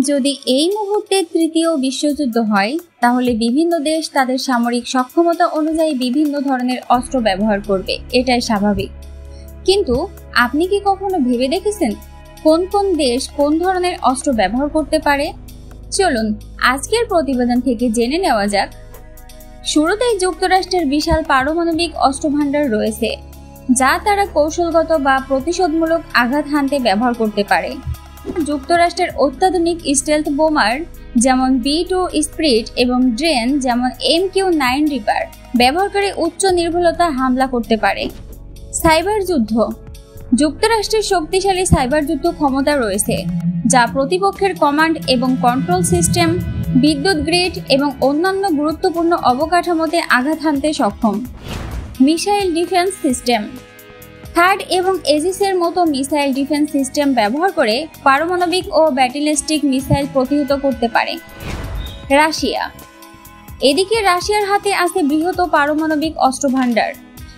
যদি এই মুহূর্তে তৃতীয় বিশ্বযুদ্ধ হয় তাহলে বিভিন্ন দেশ তাদের সামরিক সক্ষমতা অনুযায়ী বিভিন্ন ধরনের অস্ত্র ব্যবহার করবে, এটাই স্বাভাবিক। কিন্তু আপনি কি কখনো ভেবে দেখেছেন কোন কোন দেশ কোন ধরনের অস্ত্র ব্যবহার করতে পারে? চলুন আজকের প্রতিবেদন থেকে জেনে নেওয়া যাক। শুরুতেই যুক্তরাষ্ট্রের বিশাল পারমাণবিক অস্ত্র ভান্ডার রয়েছে, যা তারা কৌশলগত বা প্রতিশোধমূলক আঘাত হানতে ব্যবহার করতে পারে। যুক্তরাষ্ট্রের অত্যাধুনিক স্টেলথ বোমার যেমন B2 স্পিরিট এবং ড্রেন যেমন MQ-9 রিপার ব্যবহার করে উচ্চ নির্ভুলতা হামলা করতে পারে। সাইবার যুদ্ধ। যুক্তরাষ্ট্রের শক্তিশালী সাইবার যুদ্ধ ক্ষমতা রয়েছে, যা প্রতিপক্ষের কমান্ড এবং কন্ট্রোল সিস্টেম, বিদ্যুৎ গ্রিড এবং অন্যান্য গুরুত্বপূর্ণ অবকাঠামোতে আঘাত হানতে সক্ষম। Missile defence system. থার্ড এবং এজিসের মতো মিসাইল ডিফেন্স সিস্টেম ব্যবহার করে পারমাণবিক ও ব্যালিস্টিক মিসাইল প্রতিহত করতে পারে। রাশিয়া। এদিকে রাশিয়ার হাতে আছে বৃহৎ পারমাণবিক অস্ত্র ভান্ডার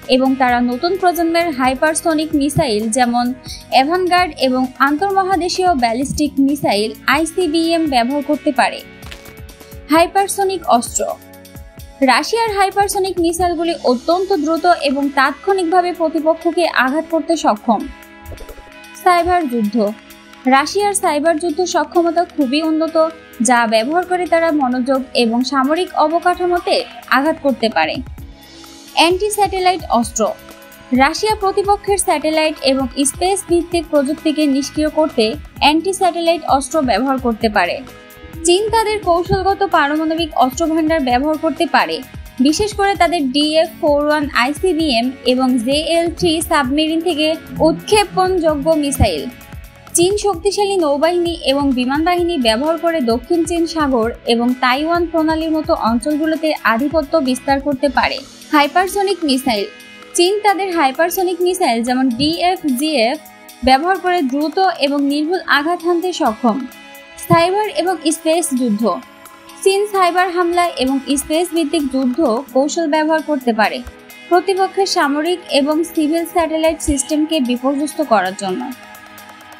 এবং তারা নতুন প্রজন্মের হাইপারসনিক মিসাইল যেমন অ্যাভানগার্ড এবং আন্তর্মহাদেশীয় ব্যালিস্টিক মিসাইল ICBM ব্যবহার করতে পারে। হাইপারসনিক অস্ত্র। রাশিয়ার হাইপারসনিক মিসাইলগুলি অত্যন্ত দ্রুত এবং তাৎক্ষণিকভাবে প্রতিপক্ষকে আঘাত করতে সক্ষম। সাইবার যুদ্ধ। রাশিয়ার সাইবার যুদ্ধ সক্ষমতা খুবই উন্নত, যা ব্যবহার করে তারা মনোযোগ এবং সামরিক অবকাঠামোতে আঘাত করতে পারে। অ্যান্টি স্যাটেলাইট অস্ত্র। রাশিয়া প্রতিপক্ষের স্যাটেলাইট এবং স্পেস ভিত্তিক প্রযুক্তিকে নিষ্ক্রিয় করতে অ্যান্টি স্যাটেলাইট অস্ত্র ব্যবহার করতে পারে। চীন তাদের কৌশলগত পারমাণবিক অস্ত্র ভান্ডার ব্যবহার করতে পারে, বিশেষ করে তাদের DF-41 ICBM এবং JL-3 সাবমেরিন থেকে উৎক্ষেপণযোগ্য মিসাইল। চীন শক্তিশালী নৌবাহিনী এবং বিমান বাহিনী ব্যবহার করে দক্ষিণ চীন সাগর এবং তাইওয়ান প্রণালীর মতো অঞ্চলগুলোতে আধিপত্য বিস্তার করতে পারে। Hypersonic missile. চীন তাদের হাইপারসনিক মিসাইল যেমন DF-GF ব্যবহার করে দ্রুত এবং নির্ভুল আঘাত হানতে সক্ষম। সাইবার এবং স্পেস যুদ্ধ। চীন সাইবার হামলা এবং স্পেস ভিত্তিক যুদ্ধ কৌশল ব্যবহার করতে পারে প্রতিপক্ষের সামরিক এবং সিভিল স্যাটেলাইট সিস্টেমকে বিপর্যস্ত করার জন্য।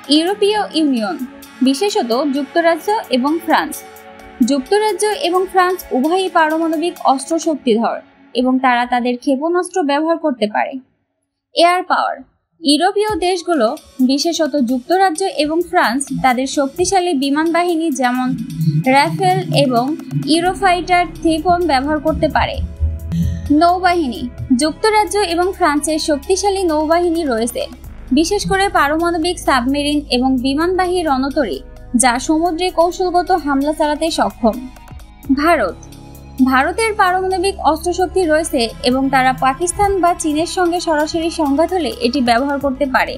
ইউরোপীয় ইউনিয়ন, বিশেষত যুক্তরাজ্য এবং ফ্রান্স। যুক্তরাজ্য এবং ফ্রান্স উভয়ই পারমাণবিক অস্ত্র শক্তিধর এবং তারা তাদের ক্ষেপণাস্ত্র ব্যবহার করতে পারে। Air power. ইউরোপীয় দেশগুলো, বিশেষত যুক্তরাজ্য এবং ফ্রান্স, তাদের শক্তিশালী বিমান বাহিনী যেমন রাফেল এবং ইউরোফাইটার থিফন ব্যবহার করতে পারে। নৌবাহিনী। যুক্তরাজ্য এবং ফ্রান্সের শক্তিশালী নৌবাহিনী রয়েছে, বিশেষ করে পারমাণবিক সাবমেরিন এবং বিমানবাহী রণতরী, যা সমুদ্রে কৌশলগত হামলা চালাতে সক্ষম। ভারতের পারমাণবিক অস্ত্রশক্তি রয়েছে এবং তারা পাকিস্তান বা চীনের সঙ্গে সরাসরি সংঘাত হলে এটি ব্যবহার করতে পারে।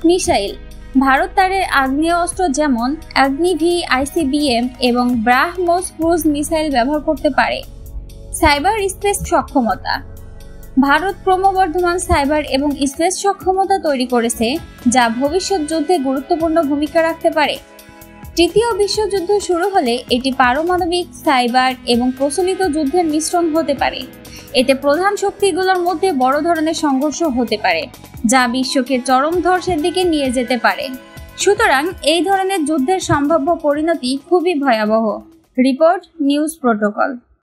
মিসাইল। ভারত তাদের আগ্নেয়াস্ত্র যেমন অগ্নি-V ICBM এবং ব্রাহ্মোস ক্রুজ মিসাইল ব্যবহার করতে পারে। সাইবার স্পেস সক্ষমতা। ভারত ক্রমবর্ধমান সাইবার এবং স্পেস সক্ষমতা তৈরি করেছে, যা ভবিষ্যৎ যুদ্ধে গুরুত্বপূর্ণ ভূমিকা রাখতে পারে। তৃতীয় বিশ্বযুদ্ধ শুরু হলে এটি পারমাণবিক, সাইবার এবং প্রচলিত যুদ্ধের মিশ্রণ হতে পারে। এতে প্রধান শক্তিগুলোর মধ্যে বড় ধরনের সংঘর্ষ হতে পারে, যা বিশ্বকে চরম ধ্বংসের দিকে নিয়ে যেতে পারে। সুতরাং এই ধরনের যুদ্ধের সম্ভাব্য পরিণতি খুবই ভয়াবহ। Report news protocol.